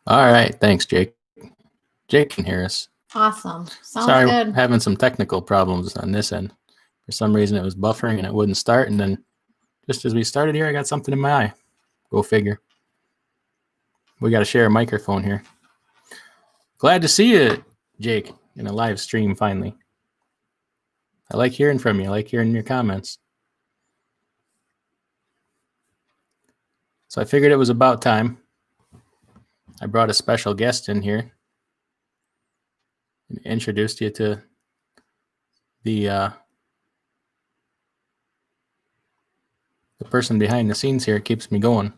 All right. Thanks, Jake. Jake can hear us. Awesome. Sounds Sorry, good. having some technical problems on this end. For some reason, it was buffering and it wouldn't start. And then just as we started here, I got something in my eye. Go figure. We got to share a microphone here. Glad to see you, Jake, in a live stream finally. I like hearing from you. I like hearing your comments. So I figured it was about time. I brought a special guest in here and introduced you to the person behind the scenes here. It keeps me going.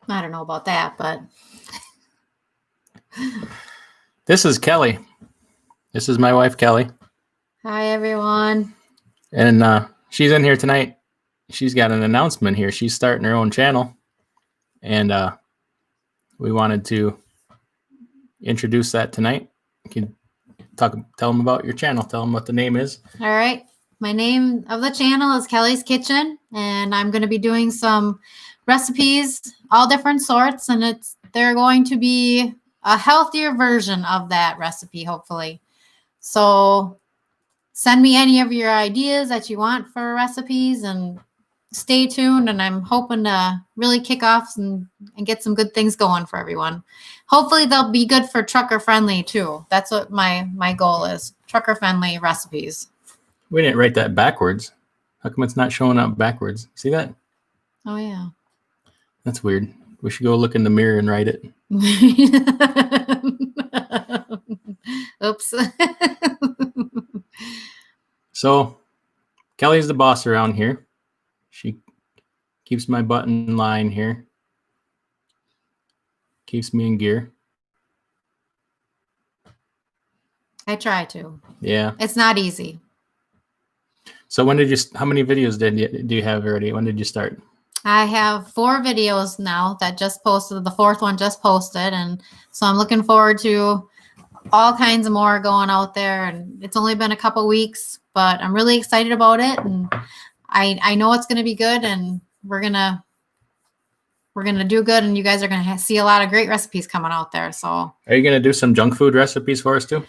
I don't know about that, but This is Kelly. This is my wife, Kelly. hi, everyone. And she's in here tonight. She's got an announcement here. She's starting her own channel. And we wanted to introduce that tonight. You can tell them about your channel. Tell them what the name is. All right. My name of the channel is Kelly's Kitchen, and I'm going to be doing some recipes, all different sorts, and they're going to be a healthier version of that recipe, hopefully. So send me any of your ideas that you want for recipes and stay tuned. And I'm hoping to really kick off and get some good things going for everyone. Hopefully they'll be good for trucker friendly too. That's what my goal is. Trucker friendly recipes. We didn't write that backwards. How come it's not showing up backwards? See that? Oh, yeah. That's weird. We should go look in the mirror and write it. Oops. So, Kelly's the boss around here. She keeps my butt in line here. Keeps me in gear. I try to. Yeah. It's not easy. So how many videos do you have already? When did you start? I have 4 videos now that just posted. The 4th one just posted. And so I'm looking forward to all kinds of more going out there. And it's only been a couple weeks, but I'm really excited about it. And I know it's going to be good, and we're going to do good, and you guys are going to see a lot of great recipes coming out there. So are you going to do some junk food recipes for us too?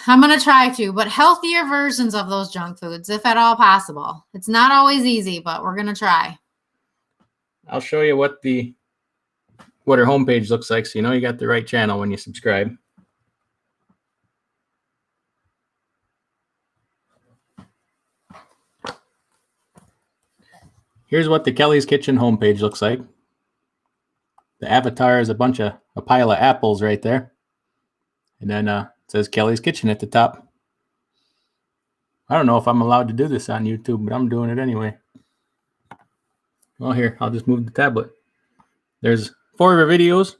I'm going to try to, but healthier versions of those junk foods, if at all possible. It's not always easy, but we're going to try. I'll show you what her homepage looks like, so you know you got the right channel when you subscribe. Here's what the Kelly's Kitchen homepage looks like. The avatar is a pile of apples right there. And then it says Kelly's Kitchen at the top. I don't know if I'm allowed to do this on YouTube, but I'm doing it anyway. Well, here, I'll just move the tablet. There's 4 of her videos.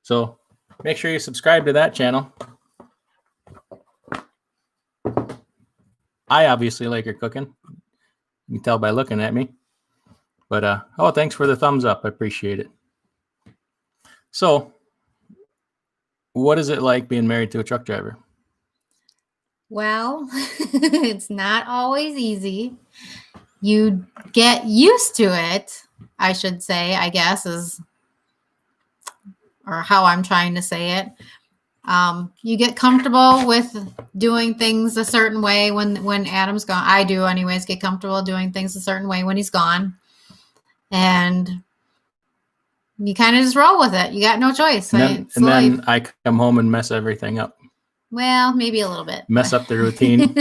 So make sure you subscribe to that channel. I obviously like her cooking. You can tell by looking at me. But, thanks for the thumbs up. I appreciate it. So, what is it like being married to a truck driver? Well, it's not always easy. You get used to it, I should say, I guess, or how I'm trying to say it. You get comfortable with doing things a certain way when Adam's gone. I do anyways, get comfortable doing things a certain way when he's gone. And you kind of just roll with it. You got no choice. And then I come home and mess everything up. Well, maybe a little bit. Mess up the routine.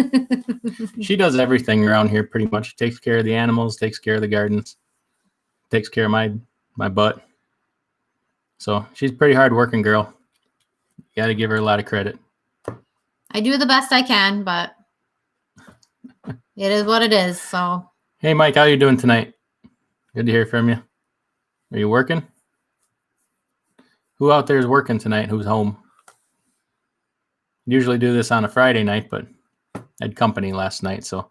She does everything around here pretty much. She takes care of the animals, takes care of the gardens, takes care of my butt. So she's a pretty hard-working girl. You got to give her a lot of credit. I do the best I can, but it is what it is. So. Hey, Mike, how you doing tonight? Good to hear from you. Are you working? Who out there is working tonight? Who's home? Usually do this on a Friday night, but I had company last night, so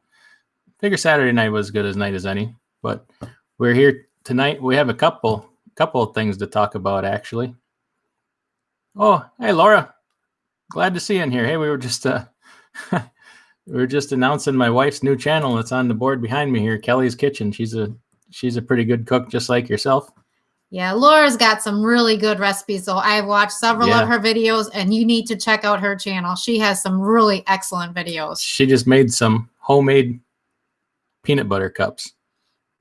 figure Saturday night was as good as night as any. But we're here tonight. We have a couple of things to talk about, actually. Oh, hey, Laura. Glad to see you in here. Hey, we were just announcing my wife's new channel. It's on the board behind me here, Kelly's Kitchen. She's a pretty good cook, just like yourself. Yeah, Laura's got some really good recipes. So I've watched several of her videos, and you need to check out her channel. She has some really excellent videos. She just made some homemade peanut butter cups.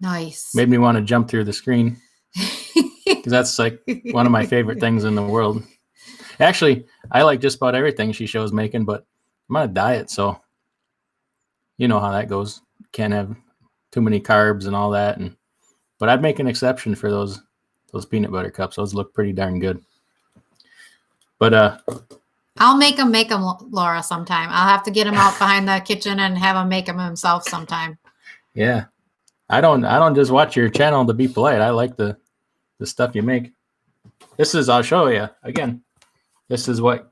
Nice. Made me want to jump through the screen because that's like one of my favorite things in the world. Actually, I like just about everything she shows making, but I'm on a diet, so you know how that goes. Can't have too many carbs and all that. But I'd make an exception for those peanut butter cups. Those look pretty darn good. But I'll make him, Laura, sometime. I'll have to get him out behind the kitchen and have him make them himself sometime. Yeah. I don't just watch your channel to be polite. I like the stuff you make. I'll show you again. This is what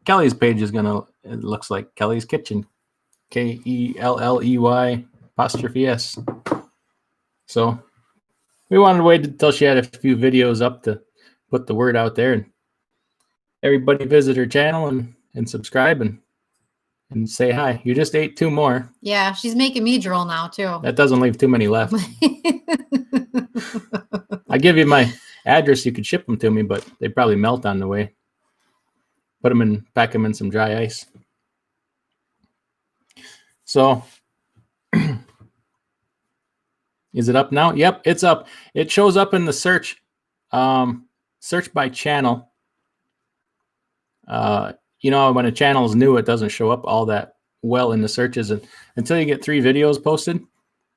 Kelly's page is it looks like. Kelly's Kitchen. KELLEY''S. So we wanted to wait until she had a few videos up to put the word out there, and everybody visit her channel and subscribe and say hi. You just ate 2 more. Yeah, she's making me drool now too. That doesn't leave too many left. I give you my address. You could ship them to me, but they probably melt on the way. Pack them in some dry ice. So, is it up now? Yep, it's up. It shows up in the search by channel. When a channel is new, it doesn't show up all that well in the searches. And until you get 3 videos posted,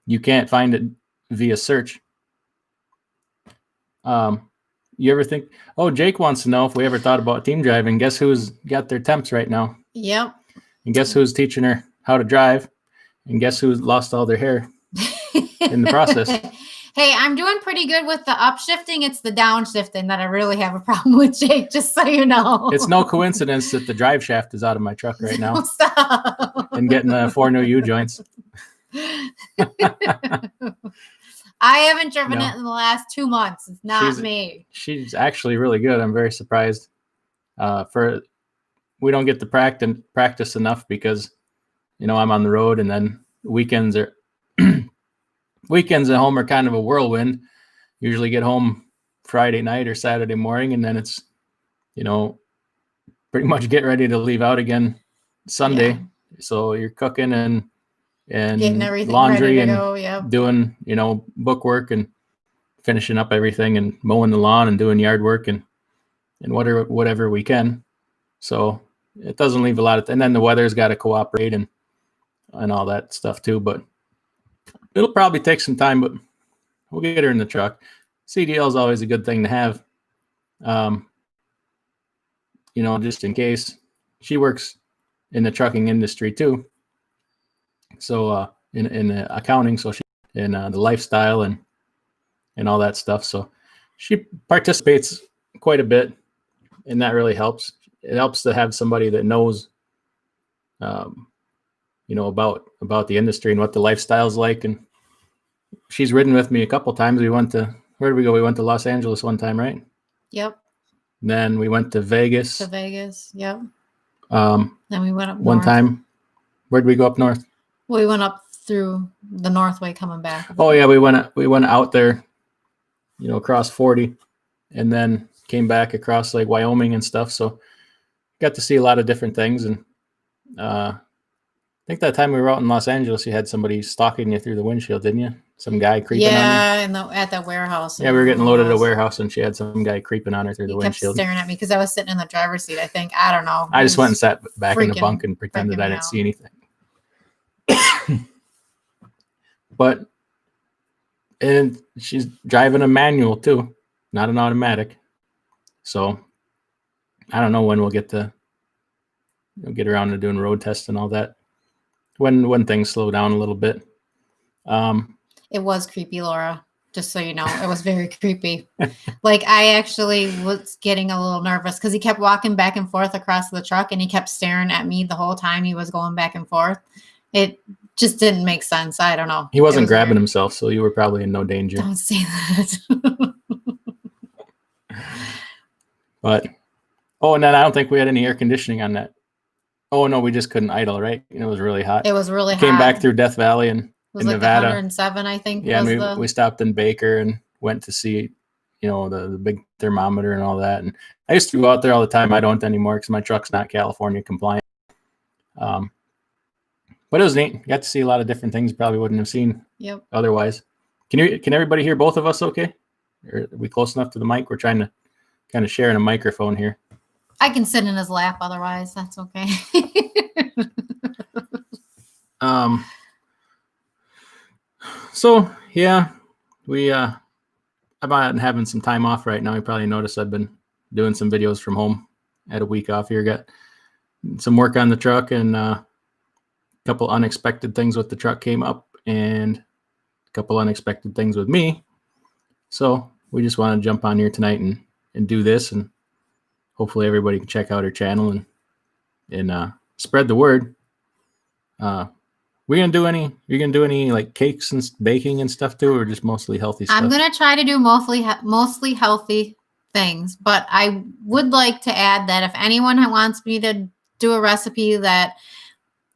you can't find it via search. You ever think, Jake wants to know if we ever thought about team driving. Guess who's got their temps right now? Yep. And guess who's teaching her how to drive? And guess who's lost all their hair in the process? Hey, I'm doing pretty good with the upshifting. It's the downshifting that I really have a problem with, Jake, just so you know. It's no coincidence that the drive shaft is out of my truck right now. Stop. And getting 4 new U-joints. I haven't driven it in the last 2 months. It's not me. She's actually really good. I'm very surprised. We don't get to practice enough because, I'm on the road, and then weekends at home are kind of a whirlwind. Usually get home Friday night or Saturday morning, and then it's, pretty much get ready to leave out again Sunday. Yeah. So you're cooking and getting everything laundry ready to and go, yeah. Doing, book work and finishing up everything and mowing the lawn and doing yard work and whatever we can. So it doesn't leave a lot of, and then the weather's got to cooperate and all that stuff too. But it'll probably take some time, but we'll get her in the truck. CDL is always a good thing to have. Just in case. She works in the trucking industry too. So in accounting, so she in the lifestyle and all that stuff. So she participates quite a bit, and that really helps. It helps to have somebody that knows, about the industry and what the lifestyle's like. And she's ridden with me a couple times. We went to, where did we go? We went to Los Angeles one time, right? Yep. Then we went to Vegas. Yep. Then we went up one north. time. Where did we go up north? Well, we went up through the Northway coming back. Oh yeah, we went out there, across 40, and then came back across like Wyoming and stuff. So got to see a lot of different things. And I think that time we were out in Los Angeles, you had somebody stalking you through the windshield, didn't you? Some guy creeping on you. Yeah, at the warehouse. Yeah, we were getting loaded at a warehouse, and she had some guy creeping on her through the windshield. He kept staring at me because I was sitting in the driver's seat, I think. I don't know. I just went and sat back in the bunk and pretended I didn't see anything. And she's driving a manual too, not an automatic. So I don't know when we'll get get around to doing road tests and all that. When things slow down a little bit. It was creepy, Laura. Just so you know, it was very creepy. Like I actually was getting a little nervous because he kept walking back and forth across the truck, and he kept staring at me the whole time he was going back and forth. It just didn't make sense. I don't know. He wasn't grabbing himself, so you were probably in no danger. Don't say that. But, and then I don't think we had any air conditioning on that. Oh, no, we just couldn't idle, right? It was really hot. It was really hot. Came back through Death Valley and in like Nevada. 107, I think. Yeah, we stopped in Baker and went to see, the big thermometer and all that. And I used to go out there all the time. I don't anymore because my truck's not California compliant. But it was neat. Got to see a lot of different things you probably wouldn't have seen otherwise. Can everybody hear both of us okay? Are we close enough to the mic? We're trying to kind of share in a microphone here. I can sit in his lap otherwise. That's okay. So yeah, I'm having some time off right now. You probably noticed I've been doing some videos from home. Had a week off here. Got some work on the truck, and a couple unexpected things with the truck came up, and a couple unexpected things with me. So we just want to jump on here tonight and do this, and hopefully everybody can check out our channel and spread the word. You're gonna do any like cakes and baking and stuff too, or just mostly healthy stuff? I'm gonna try to do mostly healthy things, but I would like to add that if anyone wants me to do a recipe that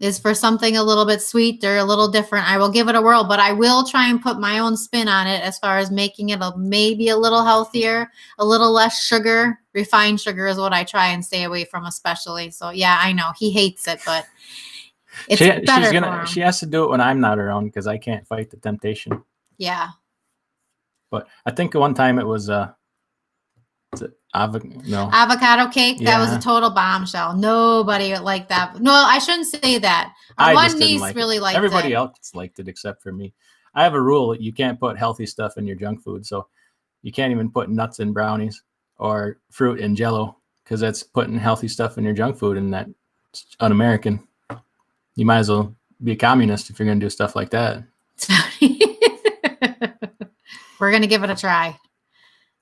is for something a little bit sweet or a little different, I will give it a whirl, but I will try and put my own spin on it as far as making it maybe a little healthier, a little less sugar. Refined sugar is what I try and stay away from especially. So yeah, I know he hates it, but it's better for him. She has to do it when I'm not around because I can't fight the temptation. Yeah. But I think one time it was avocado cake. Yeah. That was a total bombshell. Nobody liked that. No, I shouldn't say that. One niece really liked it. Everybody else liked it except for me. I have a rule that you can't put healthy stuff in your junk food. So you can't even put nuts in brownies or fruit in Jell-O because that's putting healthy stuff in your junk food, and that's un-American. You might as well be a communist if you're going to do stuff like that. We're going to give it a try.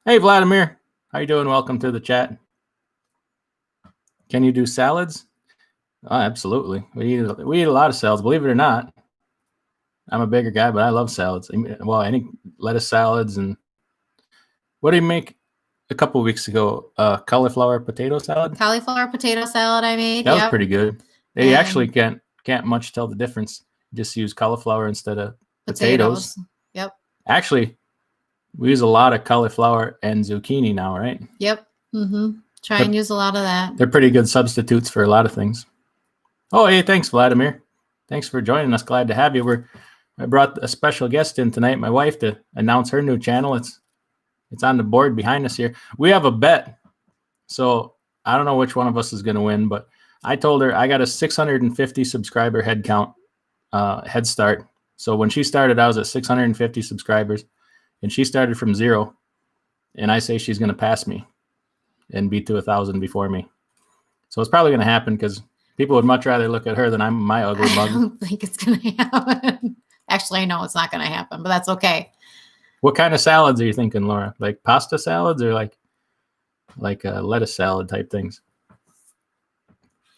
Hey, Vladimir. How you doing? Welcome to the chat. Can you do salads? Oh, absolutely. We eat a lot of salads, believe it or not. I'm a bigger guy, but I love salads. Well, any lettuce salads. And what did you make a couple of weeks ago? Cauliflower potato salad? Cauliflower potato salad I made. That was pretty good. You actually can't much tell the difference. Just use cauliflower instead of potatoes. Yep. Actually, we use a lot of cauliflower and zucchini now, right? Yep. Try and use a lot of that. They're pretty good substitutes for a lot of things. Oh, hey, thanks, Vladimir. Thanks for joining us. Glad to have you. I brought a special guest in tonight, my wife, to announce her new channel. It's on the board behind us here. We have a bet. So I don't know which one of us is going to win, but I told her I got a 650 subscriber head start. So when she started, I was at 650 subscribers, and she started from 0. And I say she's going to pass me and beat to 1,000 before me. So it's probably going to happen because people would much rather look at her than I'm my ugly mug. I don't think it's going to happen. Actually, I know it's not going to happen, but that's okay. What kind of salads are you thinking, Laura? Like pasta salads or like lettuce salad type things?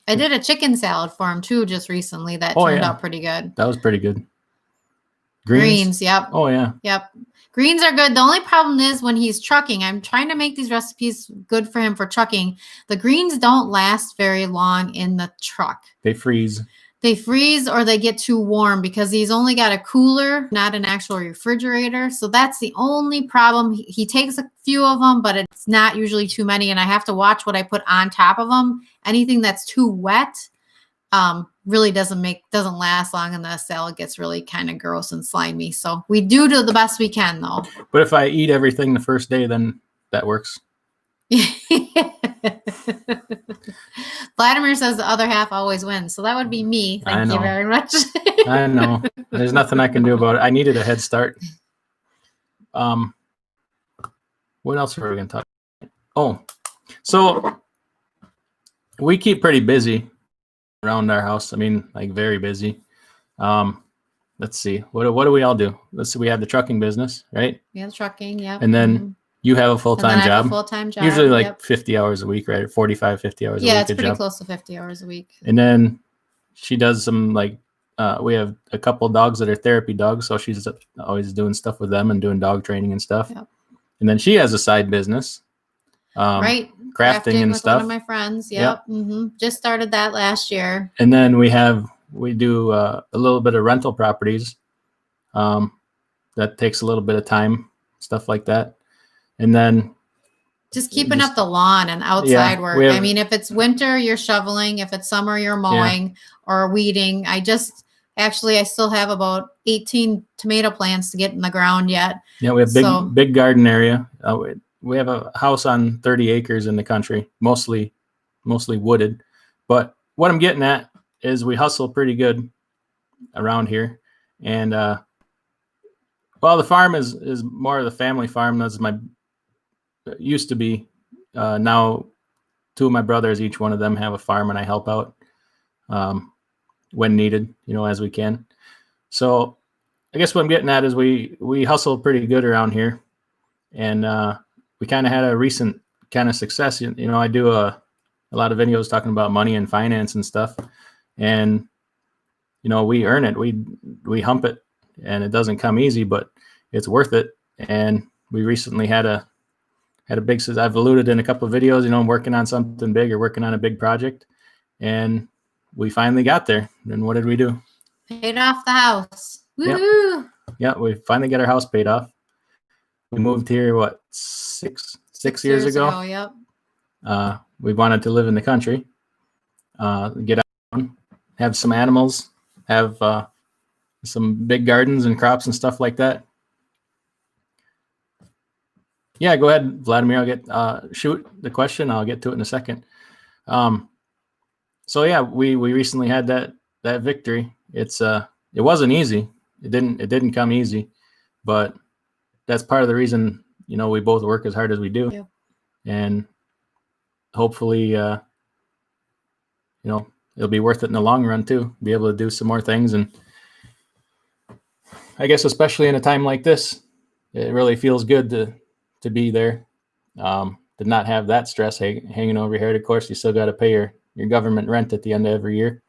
I did a chicken salad for him too just recently. That turned out pretty good. That was pretty good. Greens, yep. Oh, yeah. Yep. Greens are good. The only problem is when he's trucking, I'm trying to make these recipes good for him for trucking. The greens don't last very long in the truck. They freeze. Or they get too warm because he's only got a cooler, not an actual refrigerator. So that's the only problem. He takes a few of them, but it's not usually too many. And I have to watch what I put on top of them. Anything that's too wet really doesn't last long, and the salad gets really kind of gross and slimy. So we do the best we can, though. But if I eat everything the first day, then that works. Vladimir says the other half always wins, so that would be me. Thank you very much. I know. There's nothing I can do about it. I needed a head start. What else are we going to talk about? Oh, so we keep pretty busy around our house. I mean, like very busy. Let's see. What do we all do? Let's see. We have the trucking business, right? We have trucking, yeah. And then you have a full-time job. I have a full-time job. Usually like 50 hours a week, right? 45, 50 hours a week. Yeah, it's pretty close to 50 hours a week. And then she does some we have a couple dogs that are therapy dogs. So she's always doing stuff with them and doing dog training and stuff. Yep. And then she has a side business. Right. Crafting and with stuff. One of my friends. Yep. Just started that last year. And then we do a little bit of rental properties. That takes a little bit of time, stuff like that. And then just keeping up the lawn and outside work. I mean, if it's winter, you're shoveling. If it's summer, you're mowing or weeding. I still have about 18 tomato plants to get in the ground yet. Yeah, we have big garden area. We have a house on 30 acres in the country, mostly wooded. But what I'm getting at is we hustle pretty good around here. And well, the farm is more of the family farm. That's used to be. Now, two of my brothers, each one of them have a farm, and I help out when needed, as we can. So I guess what I'm getting at is we hustle pretty good around here, and we kind of had a recent kind of success. I do a lot of videos talking about money and finance and stuff, and we earn it, we hump it, and it doesn't come easy, but it's worth it. And we recently had a big, I've alluded in a couple of videos, I'm working on something big or working on a big project, and we finally got there. And what did we do? Paid off the house. Woo-hoo! Yeah, we finally got our house paid off. We moved here, six years ago? Yep. We wanted to live in the country, get out, have some animals, have some big gardens and crops and stuff like that. Yeah, go ahead, Vladimir. I'll get shoot the question. I'll get to it in a second. So yeah, we recently had that victory. It wasn't easy. It didn't come easy, but that's part of the reason we both work as hard as we do. Yep. And hopefully it'll be worth it in the long run too. Be able to do some more things, and I guess especially in a time like this, it really feels good to be there, to not have that stress hanging over your head. Of course, you still got to pay your government rent at the end of every year,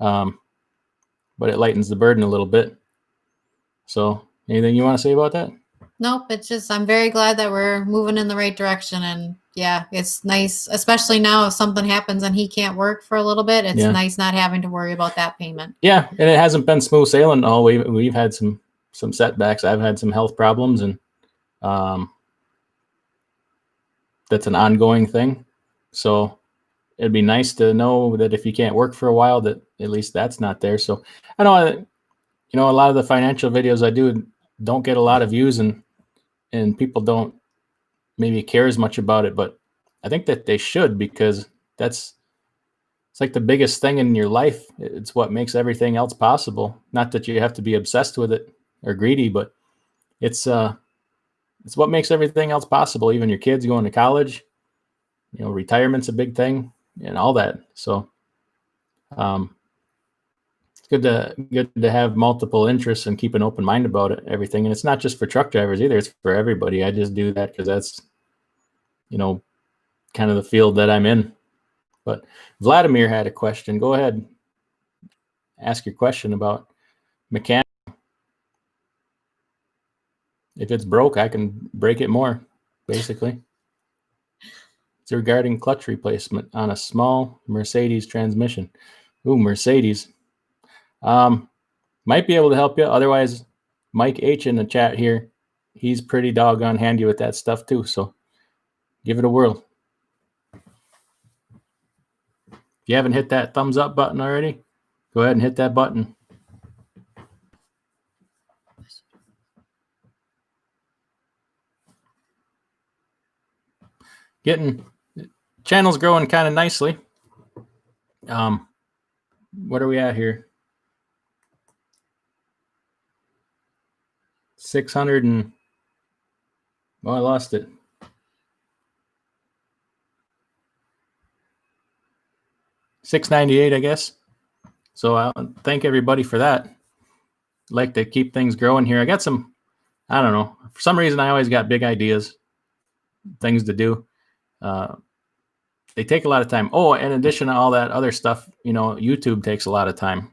but it lightens the burden a little bit. So anything you want to say about that? Nope. It's just, I'm very glad that we're moving in the right direction. And yeah, it's nice, especially now if something happens and he can't work for a little bit, it's nice not having to worry about that payment. Yeah. And it hasn't been smooth sailing at all. We've had some setbacks. I've had some health problems, and that's an ongoing thing. So it'd be nice to know that if you can't work for a while, that at least that's not there. So I know, a lot of the financial videos I do don't get a lot of views, and people don't maybe care as much about it, but I think that they should, because it's like the biggest thing in your life. It's what makes everything else possible. Not that you have to be obsessed with it or greedy, but it's what makes everything else possible. Even your kids going to college, retirement's a big thing, and all that. So it's good to have multiple interests and keep an open mind about everything. And it's not just for truck drivers either. It's for everybody. I just do that because that's, kind of the field that I'm in. But Vladimir had a question. Go ahead. Ask your question about mechanics. If it's broke, I can break it more, basically. It's regarding clutch replacement on a small Mercedes transmission. Ooh, Mercedes. Might be able to help you. Otherwise, Mike H in the chat here, he's pretty doggone handy with that stuff too. So give it a whirl. If you haven't hit that thumbs up button already, go ahead and hit that button. Channel's growing kind of nicely. What are we at here? 600 and, well, I lost it. $698, I guess. So I'll thank everybody for that. I'd like to keep things growing here. I got some, I don't know, for some reason I always got big ideas, things to do. They take a lot of time. Oh, in addition to all that other stuff, YouTube takes a lot of time.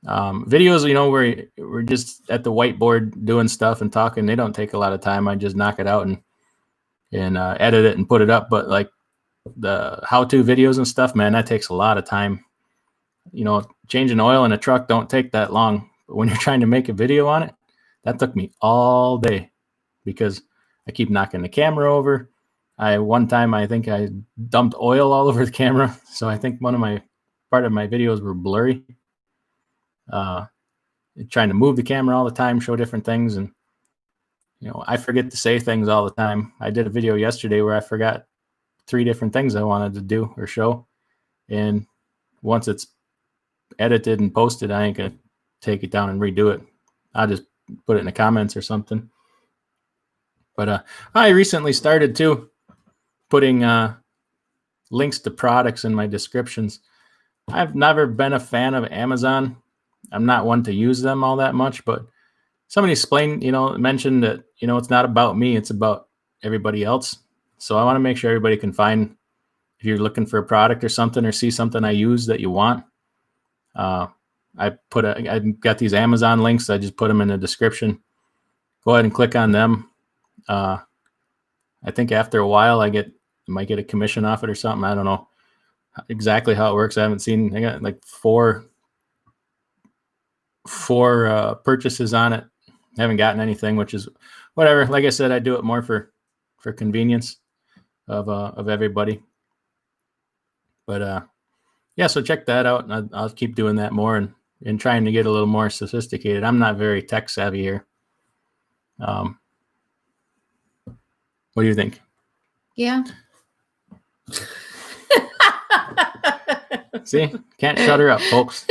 Videos, where we're just at the whiteboard doing stuff and talking, they don't take a lot of time. I just knock it out and edit it and put it up. But like the how-to videos and stuff, man, that takes a lot of time. Changing oil in a truck don't take that long. But when you're trying to make a video on it, that took me all day, because I keep knocking the camera over. One time I think I dumped oil all over the camera, so I think part of my videos were blurry. Trying to move the camera all the time, show different things, and I forget to say things all the time. I did a video yesterday where I forgot 3 different things I wanted to do or show, and once it's edited and posted, I ain't gonna take it down and redo it. I'll just put it in the comments or something. But I recently started too putting links to products in my descriptions. I've never been a fan of Amazon. I'm not one to use them all that much, but somebody mentioned that, it's not about me, it's about everybody else. So I want to make sure everybody can find, if you're looking for a product or something, or see something I use that you want. I've got these Amazon links. I just put them in the description. Go ahead and click on them. I think after a while I might get a commission off it or something. I don't know exactly how it works. I haven't seen. I got like four purchases on it. I haven't gotten anything, which is whatever. Like I said, I do it more for convenience of everybody. But yeah, so check that out, and I'll keep doing that more and trying to get a little more sophisticated. I'm not very tech savvy here. What do you think? Yeah. See, can't shut her up, folks.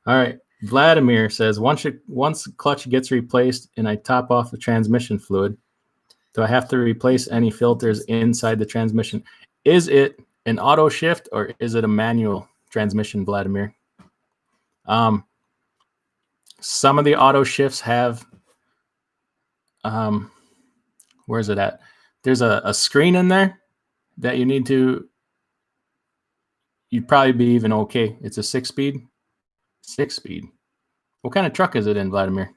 All right. Vladimir says, once clutch gets replaced and I top off the transmission fluid, do I have to replace any filters inside the transmission? Is it an auto shift or is it a manual transmission, Vladimir? Some of the auto shifts have, where's it at? There's a screen in there that you'd probably be even okay. It's a 6-speed. 6-speed. What kind of truck is it in, Vladimir?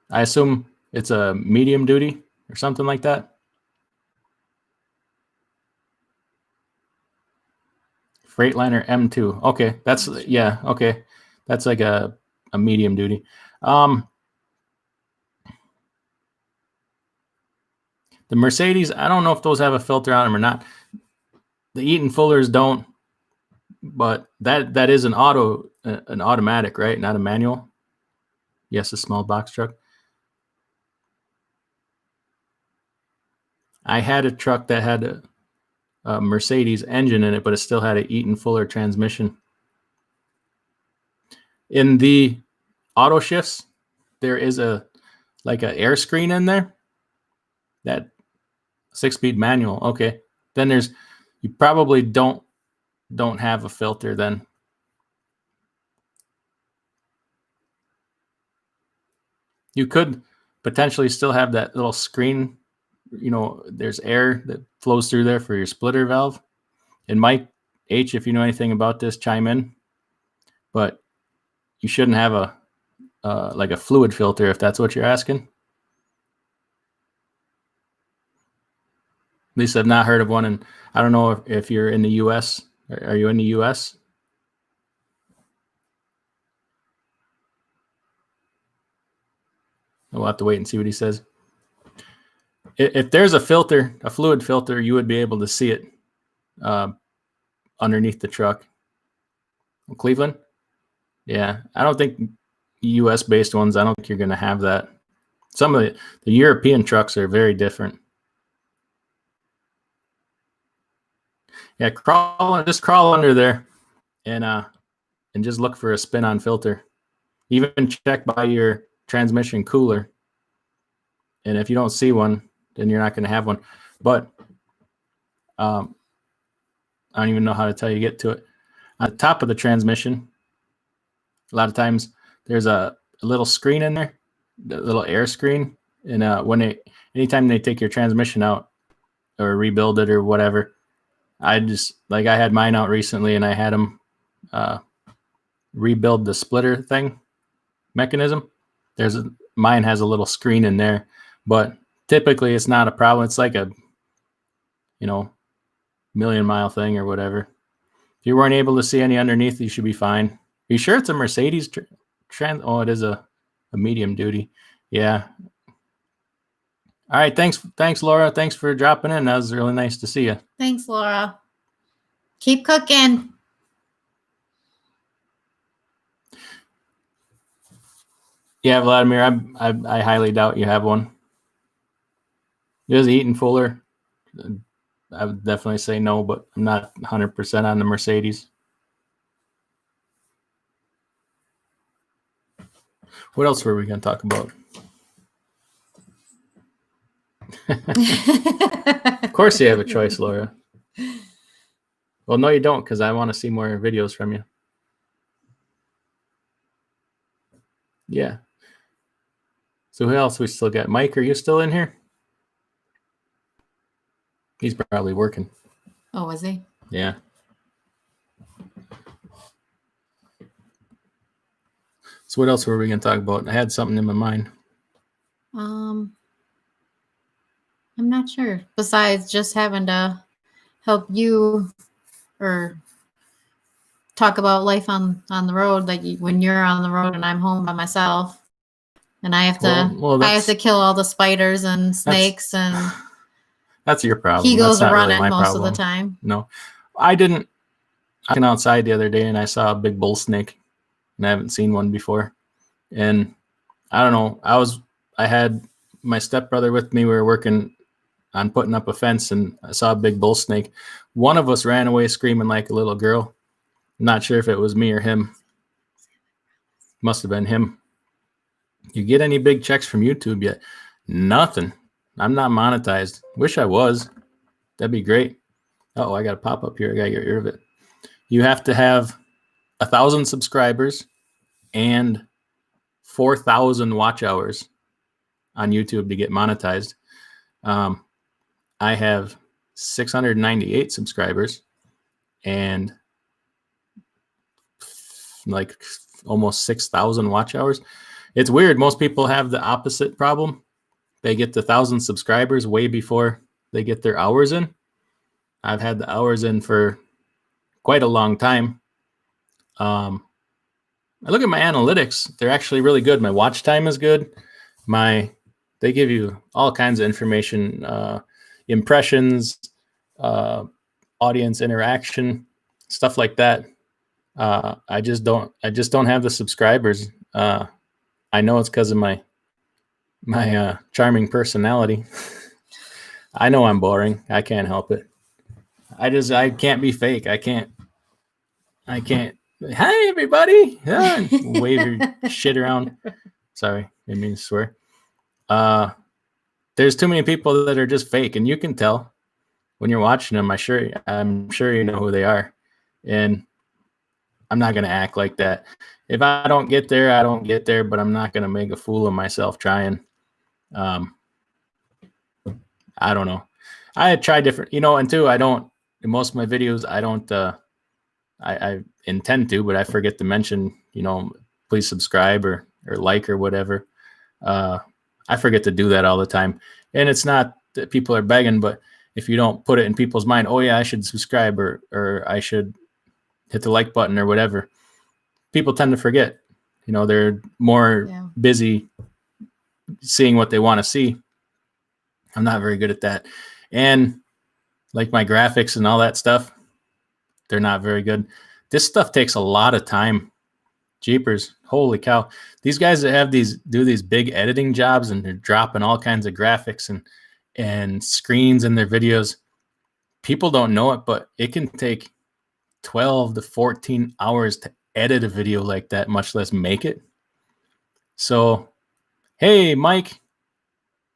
I assume it's a medium duty or something like that. Freightliner M2. Okay, okay. That's like a medium duty. The Mercedes, I don't know if those have a filter on them or not. The Eaton Fullers don't, but that is an automatic, right? Not a manual. Yes, a small box truck. I had a truck that had a Mercedes engine in it, but it still had an Eaton Fuller transmission. In the auto shifts, there is a air screen in there. That 6-speed manual. Okay, then you probably don't have a filter then. You could potentially still have that little screen. There's air that flows through there for your splitter valve. And Mike H, if you know anything about this, chime in. But you shouldn't have a fluid filter if that's what you're asking. At least I've not heard of one, and I don't know if you're in the U.S. Are you in the U.S.? We'll have to wait and see what he says. If there's a fluid filter, you would be able to see it underneath the truck. Cleveland? Yeah, I don't think U.S.-based ones, I don't think you're going to have that. Some of the European trucks are very different. Yeah, just crawl under there and just look for a spin-on filter. Even check by your transmission cooler. And if you don't see one, then you're not going to have one. But I don't even know how to tell you to get to it. On the top of the transmission, a lot of times there's a little screen in there, the little air screen. And anytime they take your transmission out or rebuild it or whatever, I had mine out recently and I had them rebuild the splitter mechanism. Mine has a little screen in there, but typically it's not a problem. It's like a, million-mile thing or whatever. If you weren't able to see any underneath, you should be fine. Are you sure it's a Mercedes Oh, it is a a medium duty. Yeah. All right. Thanks, Laura. Thanks for dropping in. That was really nice to see you. Thanks, Laura. Keep cooking. Yeah, Vladimir, I highly doubt you have one. Is Eaton Fuller? I would definitely say no, but I'm not 100% on the Mercedes. What else were we going to talk about? Of course you have a choice, Laura. Well, no, you don't, because I want to see more videos from you. Yeah. So who else we still got? Mike, are you still in here? He's probably working. Oh, was he? Yeah. So what else were we going to talk about? I had something in my mind. I'm not sure. Besides just having to help you or talk about life on the road, like when you're on the road and I'm home by myself, and I have to kill all the spiders and snakes, and that's your problem. He goes that's not running really my most problem. of the time. No, I didn't. I went outside the other day and I saw a big bull snake, and I haven't seen one before. And I don't know. I had my stepbrother with me. We were working on putting up a fence, and I saw a big bull snake. One of us ran away screaming like a little girl. I'm not sure if it was me or him. Must have been him. You get any big checks from YouTube yet? Nothing. I'm not monetized. Wish I was. That'd be great. Oh, I got a pop up here. I got to get rid of it. You have to have 1,000 subscribers and 4,000 watch hours on YouTube to get monetized. I have 698 subscribers and like almost 6,000 watch hours. It's weird. Most people have the opposite problem. They get the 1,000 subscribers way before they get their hours in. I've had the hours in for quite a long time. I look at my analytics. They're actually really good. My watch time is good. They give you all kinds of information, impressions, audience interaction, stuff like that. I just don't have the subscribers. I know it's because of my charming personality. I know I'm boring. I can't help it. I can't be fake. I can't. Hi, everybody. Wave your shit around. Sorry, I didn't mean to swear. There's too many people that are just fake, and you can tell when you're watching them. I'm sure you know who they are, and I'm not gonna act like that. If I don't get there, I don't get there. But I'm not gonna make a fool of myself trying. I don't know. I try different, and two, I don't. In most of my videos, I don't. I intend to, but I forget to mention, please subscribe or like or whatever. I forget to do that all the time. And it's not that people are begging, but if you don't put it in people's mind, oh yeah, I should subscribe or I should hit the like button or whatever, people tend to forget. They're more busy seeing what they want to see. I'm not very good at that. And like my graphics and all that stuff, they're not very good. This stuff takes a lot of time. Jeepers, holy cow. These guys that do these big editing jobs, and they're dropping all kinds of graphics and screens in their videos. People don't know it, but it can take 12 to 14 hours to edit a video like that, much less make it. So, hey, Mike,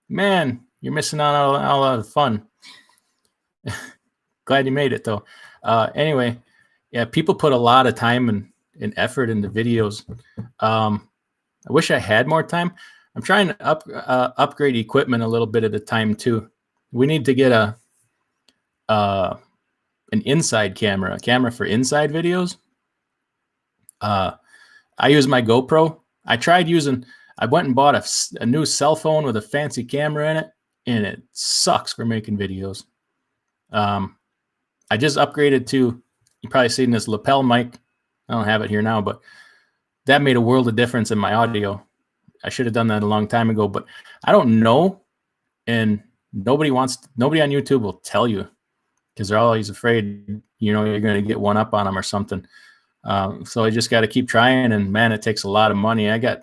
man, you're missing out on a lot of fun. Glad you made it, though. Anyway, yeah, people put a lot of time and effort into videos. I wish I had more time. I'm trying to upgrade equipment a little bit at a time too. We need to get an inside camera, a camera for inside videos. I use my GoPro. I went and bought a new cell phone with a fancy camera in it, and it sucks for making videos. I just upgraded to, you probably seen this lapel mic. I don't have it here now, but that made a world of difference in my audio. I should have done that a long time ago, but I don't know. And nobody on YouTube will tell you because they're always afraid, you're going to get one up on them or something. So I just got to keep trying, and man, it takes a lot of money. I got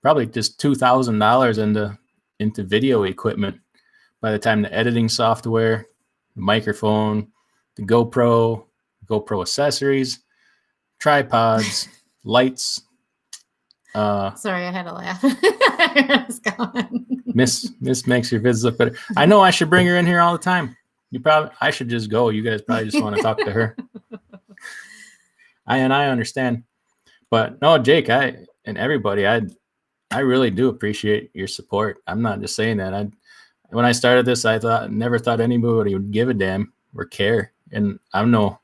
probably just $2,000 into video equipment by the time the editing software, the microphone, the GoPro accessories, tripods, lights. Sorry, I had to laugh. Miss makes your vids look better. I know I should bring her in here all the time. I should just go. You guys probably just want to talk to her. I understand, but no, Jake, and everybody, I really do appreciate your support. I'm not just saying that. When I started this, I never thought anybody would give a damn or care, and I'm no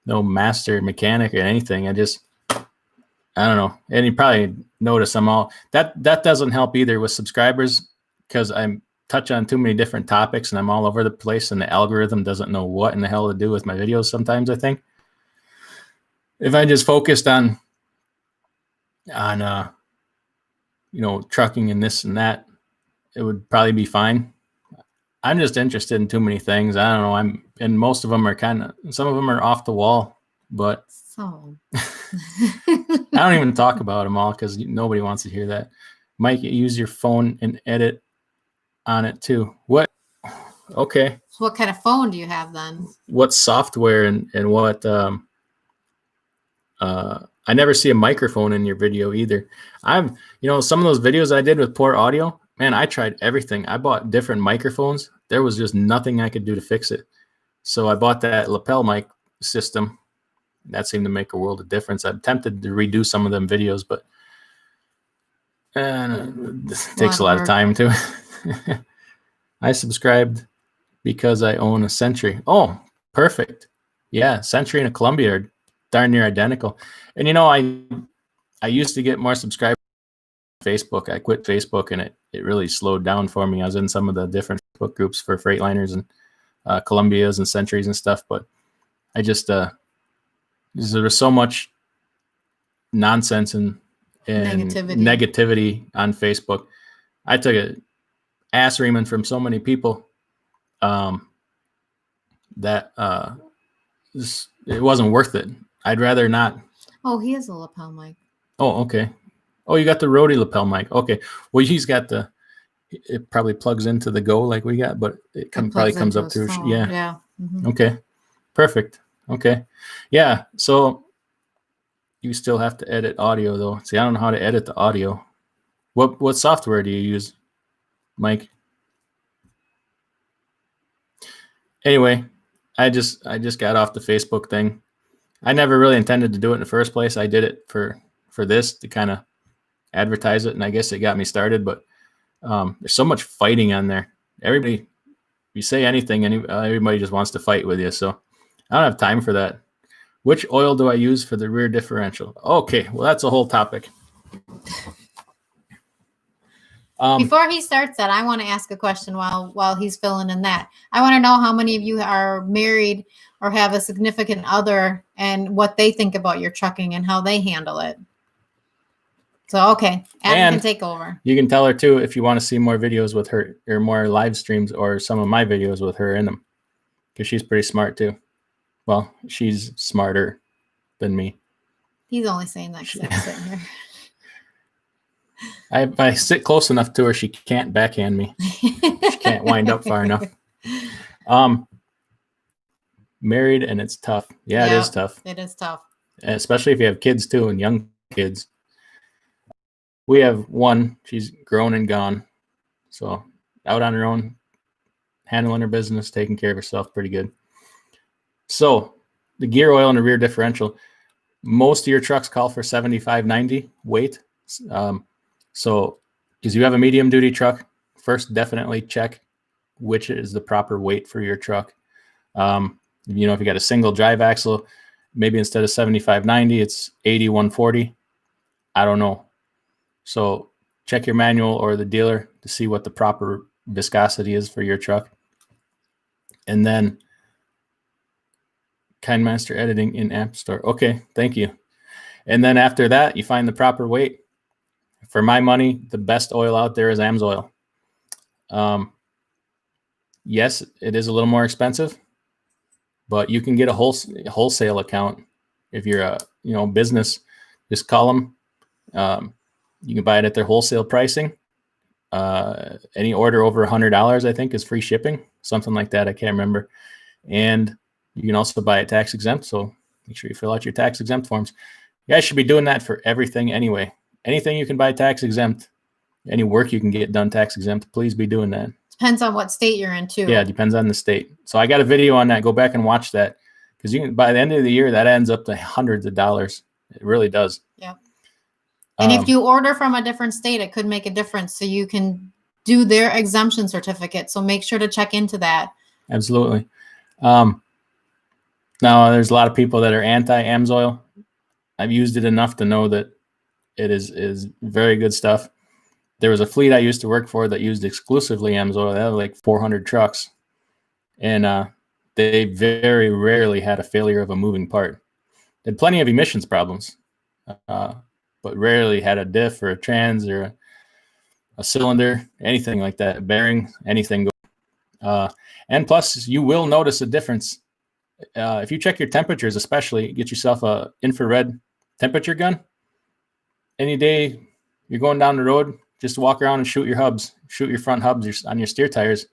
master mechanic or anything. I don't know. And you probably notice I'm all that doesn't help either with subscribers, because I'm touch on too many different topics and I'm all over the place, and the algorithm doesn't know what in the hell to do with my videos sometimes. I think if I just focused on trucking and this and that, it would probably be fine. I'm just interested in too many things. I don't know. And most of them are some of them are off the wall, but I don't even talk about them all because nobody wants to hear that. Mike, use your phone and edit on it too. What? Okay. So what kind of phone do you have then? What software and what? I never see a microphone in your video either. Some of those videos I did with poor audio, man, I tried everything. I bought different microphones. There was just nothing I could do to fix it. So I bought that lapel mic system. That seemed to make a world of difference. I'm tempted to redo some of them videos, but it takes a lot of time too. I subscribed because I own a Sentry. Oh, perfect. Yeah, Sentry and a Columbia are darn near identical. And I used to get more subscribers on Facebook. I quit Facebook and it really slowed down for me. I was in some of the different Facebook groups for Freightliners and Columbias and Sentries and stuff, but I just there was so much nonsense and negativity on Facebook. I took a ass reaming from so many people that it wasn't worth it. I'd rather not. Oh, he has a lapel mic. Oh, okay. Oh, you got the Rode lapel mic. Okay. Well, he's got it probably plugs into the Go like we got, but it probably comes up through. Yeah. Yeah. Mm-hmm. Okay. Perfect. Okay. Yeah. So you still have to edit audio though. See, I don't know how to edit the audio. What software do you use, Mike? Anyway, I just got off the Facebook thing. I never really intended to do it in the first place. I did it for this to kind of advertise it, and I guess it got me started. But there's so much fighting on there. Everybody, if you say anything, everybody just wants to fight with you. So I don't have time for that. Which oil do I use for the rear differential? Okay, well, that's a whole topic. Before he starts that, I want to ask a question while he's filling in that. I want to know how many of you are married or have a significant other and what they think about your trucking and how they handle it. So, okay, Adam can take over. You can tell her, too, if you want to see more videos with her or more live streams or some of my videos with her in them, because she's pretty smart, too. Well, she's smarter than me. He's only saying that because I'm sitting here. If I sit close enough to her, she can't backhand me. She can't wind up far enough. Married and it's tough. Yeah, it is tough. It is tough. Especially if you have kids too, and young kids. We have one. She's grown and gone. So out on her own, handling her business, taking care of herself pretty good. So the gear oil and the rear differential, most of your trucks call for 75-90 weight. So because you have a medium duty truck, first definitely check which is the proper weight for your truck. If you got a single drive axle, maybe instead of 75-90, it's 80-140. I don't know. So check your manual or the dealer to see what the proper viscosity is for your truck. And then KindMaster editing in App Store. Okay, thank you. And then after that, you find the proper weight. For my money, the best oil out there is AMSOIL. Yes, it is a little more expensive, but you can get a wholesale account if you're a business. Just call them. You can buy it at their wholesale pricing. Any order over $100, I think, is free shipping, something like that. I can't remember. And you can also buy it tax exempt. So make sure you fill out your tax exempt forms. You guys should be doing that for everything anyway. Anything you can buy tax exempt, any work you can get done tax exempt, please be doing that. Depends on what state you're in too. Yeah, it depends on the state. So I got a video on that. Go back and watch that, because you can, by the end of the year, that ends up to hundreds of dollars. It really does. Yeah. And if you order from a different state, it could make a difference. So you can do their exemption certificate. So make sure to check into that. Absolutely. Now, there's a lot of people that are anti-AMSOIL. I've used it enough to know that it is very good stuff. There was a fleet I used to work for that used exclusively AMSOIL. They had like 400 trucks. And they very rarely had a failure of a moving part. They had plenty of emissions problems, but rarely had a diff or a trans or a cylinder, anything like that, bearing, anything. And plus, you will notice a difference. If you check your temperatures, especially, get yourself a infrared temperature gun. Any day you're going down the road, just walk around and shoot your hubs, shoot your front hubs on your steer tires.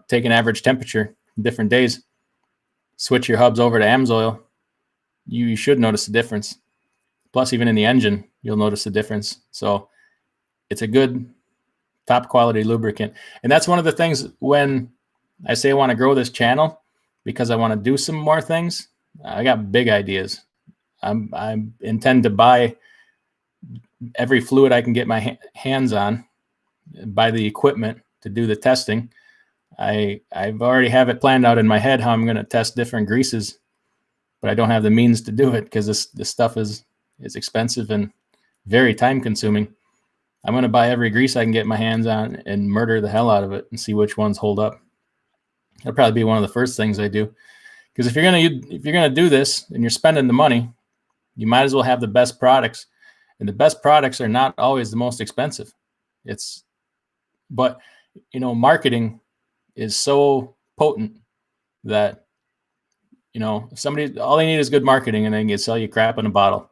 Take an average temperature different days, switch your hubs over to AMSOIL. You should notice a difference. Plus, even in the engine, you'll notice a difference. So it's a good, top quality lubricant. And that's one of the things when I say I want to grow this channel, because I want to do some more things. I got big ideas. I intend to buy every fluid I can get my hands on, buy the equipment to do the testing. I've already have it planned out in my head how I'm going to test different greases, but I don't have the means to do it because this stuff is expensive and very time consuming. I'm going to buy every grease I can get my hands on and murder the hell out of it and see which ones hold up. That'll probably be one of the first things I do, because if you're gonna do this and you're spending the money, you might as well have the best products, and the best products are not always the most expensive. But marketing is so potent that somebody, all they need is good marketing and they can sell you crap in a bottle.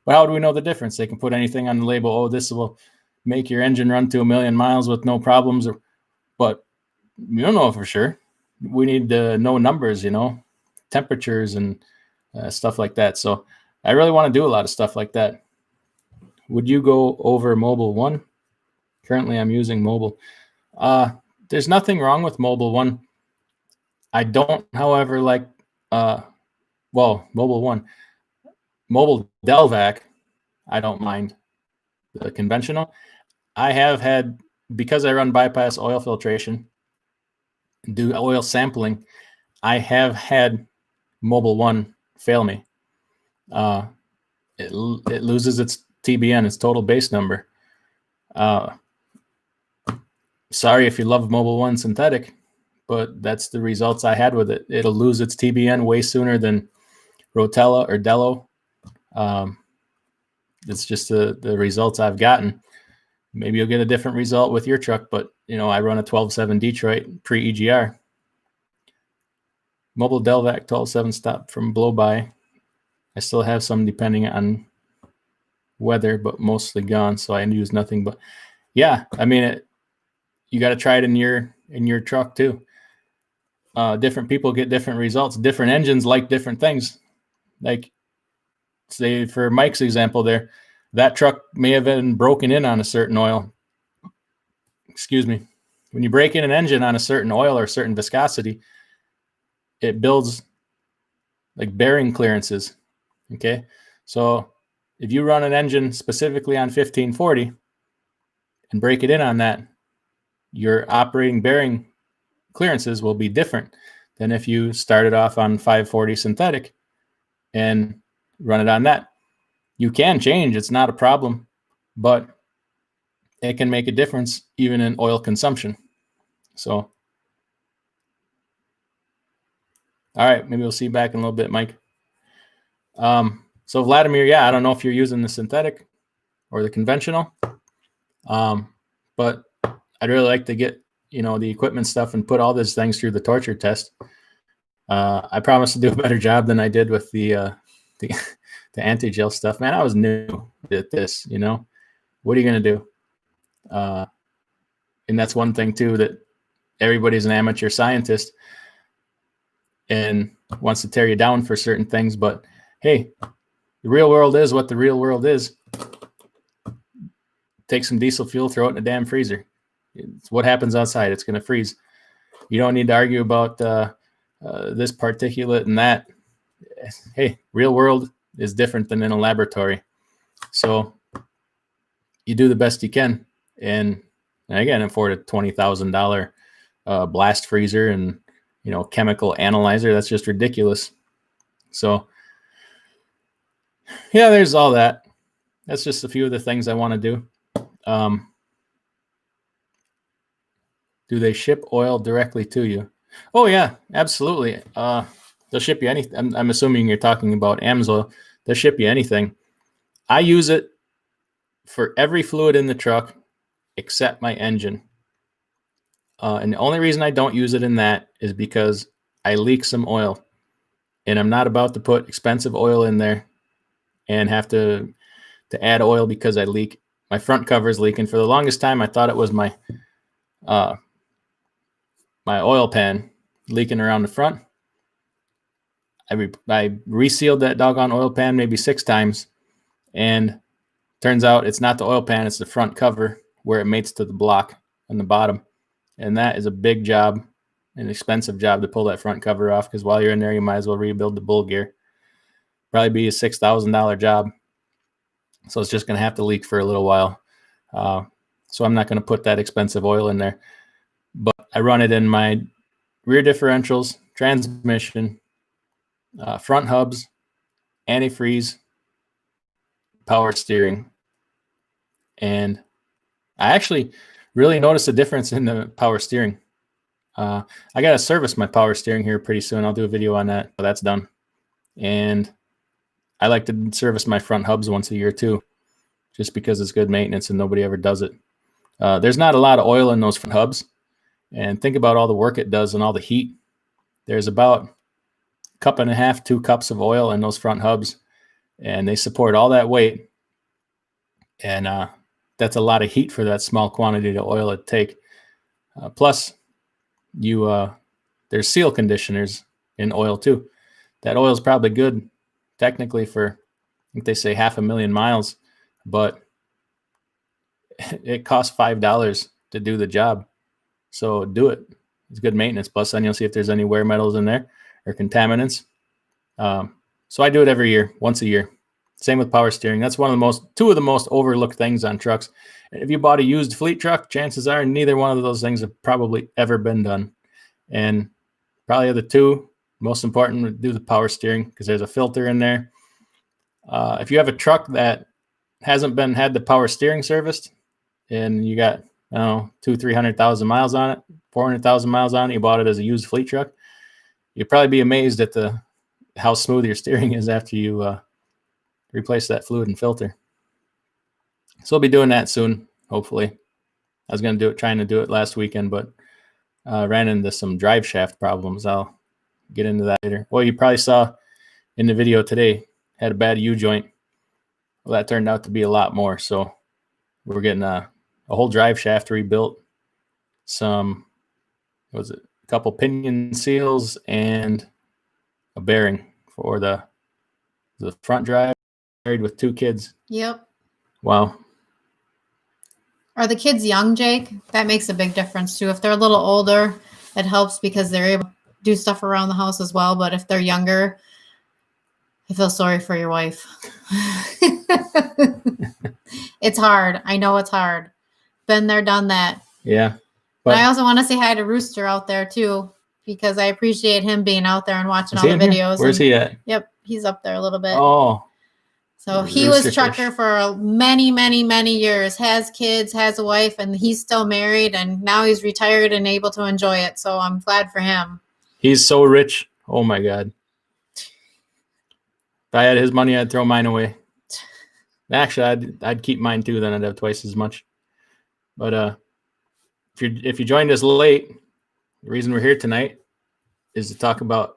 But how do we know the difference? They can put anything on the label. Oh, this will make your engine run to 1,000,000 miles with no problems, but you don't know for sure. We need to know numbers, temperatures and stuff like that. So I really want to do a lot of stuff like that. Would you go over Mobil 1? Currently, I'm using Mobil. There's nothing wrong with Mobil 1. I don't, however, like, Mobil 1. Mobil Delvac, I don't mind the conventional. I have had, because I run bypass oil filtration, do oil sampling, I have had Mobil 1 fail me. It loses its TBN, its total base number. Sorry if you love Mobil 1 synthetic, but that's the results I had with it. It'll lose its TBN way sooner than Rotella or Dello. It's just the results I've gotten. Maybe you'll get a different result with your truck, but I run a 12.7 Detroit pre-EGR. Mobil Delvac 12.7 stop from blow-by. I still have some depending on weather, but mostly gone, so I use nothing. But yeah, I mean, you got to try it in your truck too. Different people get different results. Different engines like different things. Like, say for Mike's example there, that truck may have been broken in on a certain oil. Excuse me. When you break in an engine on a certain oil or a certain viscosity, it builds like bearing clearances. Okay. So if you run an engine specifically on 1540 and break it in on that, your operating bearing clearances will be different than if you started off on 540 synthetic and run it on that. You can change, it's not a problem, but it can make a difference even in oil consumption. So, all right, maybe we'll see you back in a little bit, Mike. So Vladimir, yeah, I don't know if you're using the synthetic or the conventional. But I'd really like to get, the equipment stuff and put all these things through the torture test. I promise to do a better job than I did with the anti-gel stuff. Man, I was new at this, What are you going to do? And that's one thing too, that everybody's an amateur scientist and wants to tear you down for certain things. But hey, the real world is what the real world is. Take some diesel fuel, throw it in a damn freezer. It's what happens outside. It's going to freeze. You don't need to argue about this particulate and that. Hey, real world is different than in a laboratory. So you do the best you can. And again, afford a $20,000 blast freezer and, chemical analyzer. That's just ridiculous. So yeah, there's all that. That's just a few of the things I want to do. Do they ship oil directly to you? Oh yeah, absolutely. They'll ship you anything. I'm assuming you're talking about AMSOIL. They'll ship you anything. I use it for every fluid in the truck except my engine. And the only reason I don't use it in that is because I leak some oil. And I'm not about to put expensive oil in there and have to add oil because I leak. My front cover is leaking. For the longest time, I thought it was my oil pan leaking around the front. I resealed that doggone oil pan maybe 6 times, and turns out it's not the oil pan, it's the front cover where it mates to the block on the bottom. And that is a big job, an expensive job to pull that front cover off, because while you're in there, you might as well rebuild the bull gear. Probably be a $6,000 job. So it's just going to have to leak for a little while. So I'm not going to put that expensive oil in there. But I run it in my rear differentials, transmission, front hubs, antifreeze, power steering. And I actually really noticed a difference in the power steering. I got to service my power steering here pretty soon. I'll do a video on that, but that's done. And I like to service my front hubs once a year too, just because it's good maintenance and nobody ever does it. There's not a lot of oil in those front hubs. And think about all the work it does and all the heat. There's about 1.5 cups, 2 cups of oil in those front hubs, and they support all that weight. And that's a lot of heat for that small quantity of oil it take. Plus, there's seal conditioners in oil too. That oil is probably good technically for, I think they say 500,000 miles, but it costs $5 to do the job. So do it. It's good maintenance. Plus, then you'll see if there's any wear metals in there or contaminants. So I do it every year, once a year. Same with power steering. That's two of the most overlooked things on trucks. If you bought a used fleet truck, chances are neither one of those things have probably ever been done. And probably the two most important would do the power steering, because there's a filter in there. If you have a truck that hasn't had the power steering serviced, and you got 200,000-300,000 miles on it, 400,000 miles on it, you bought it as a used fleet truck, you'd probably be amazed at how smooth your steering is after you replace that fluid and filter. So we'll be doing that soon, hopefully. I was trying to do it last weekend, but ran into some drive shaft problems. I'll get into that later. Well, you probably saw in the video today, had a bad U-joint. Well, that turned out to be a lot more. So we're getting a whole drive shaft rebuilt, a couple pinion seals, and a bearing for the front drive. Married with 2 kids. Yep. Wow. Are the kids young, Jake? That makes a big difference too. If they're a little older, it helps because they're able to do stuff around the house as well. But if they're younger, I feel sorry for your wife. It's hard. I know it's hard. Been there, done that. Yeah. But I also want to say hi to Rooster out there too, because I appreciate him being out there and watching all the videos. Where's he at? Yep. He's up there a little bit. Oh. So he was a trucker for many, many, many years, has kids, has a wife, and he's still married, and now he's retired and able to enjoy it. So I'm glad for him. He's so rich. Oh my God. If I had his money, I'd throw mine away. Actually, I'd keep mine too. Then I'd have twice as much. But if you joined us late, the reason we're here tonight is to talk about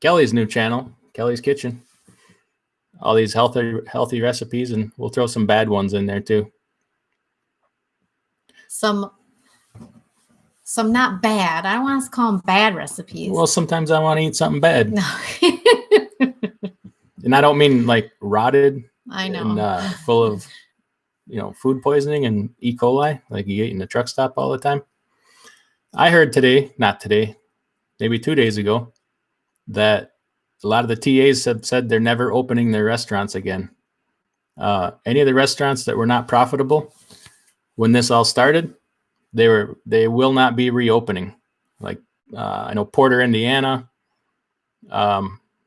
Kelly's new channel, Kelly's Kitchen. All these healthy recipes, and we'll throw some bad ones in there too. Some not bad. I don't want to call them bad recipes. Well, sometimes I want to eat something bad. No. And I don't mean like rotted. I know. And full of, food poisoning and E. coli, like you eat in the truck stop all the time. I heard not today, maybe 2 days ago, that a lot of the TAs have said they're never opening their restaurants again. Any of the restaurants that were not profitable when this all started, they will not be reopening. Like I know Porter, Indiana,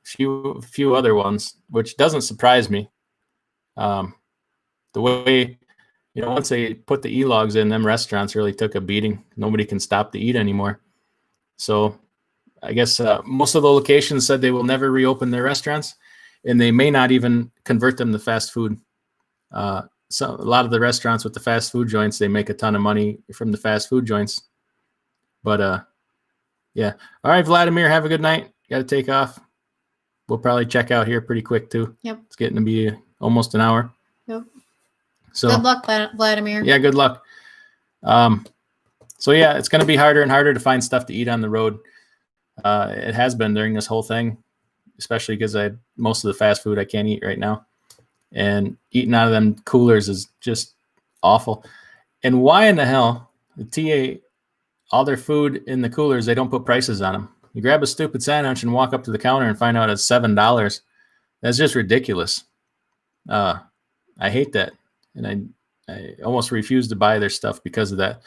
few other ones, which doesn't surprise me. The way, once they put the e-logs in, them restaurants really took a beating. Nobody can stop to eat anymore. So I guess most of the locations said they will never reopen their restaurants, and they may not even convert them to fast food. So a lot of the restaurants with the fast food joints, they make a ton of money from the fast food joints. But yeah. All right, Vladimir, have a good night. Got to take off. We'll probably check out here pretty quick too. Yep. It's getting to be almost an hour. Yep. So good luck, Vladimir. Yeah, good luck. So yeah, it's going to be harder and harder to find stuff to eat on the road. It has been during this whole thing, especially because most of the fast food I can't eat right now. And eating out of them coolers is just awful. And why in the hell, the TA, all their food in the coolers, they don't put prices on them. You grab a stupid sandwich and walk up to the counter and find out it's $7. That's just ridiculous. I hate that. And I almost refuse to buy their stuff because of that.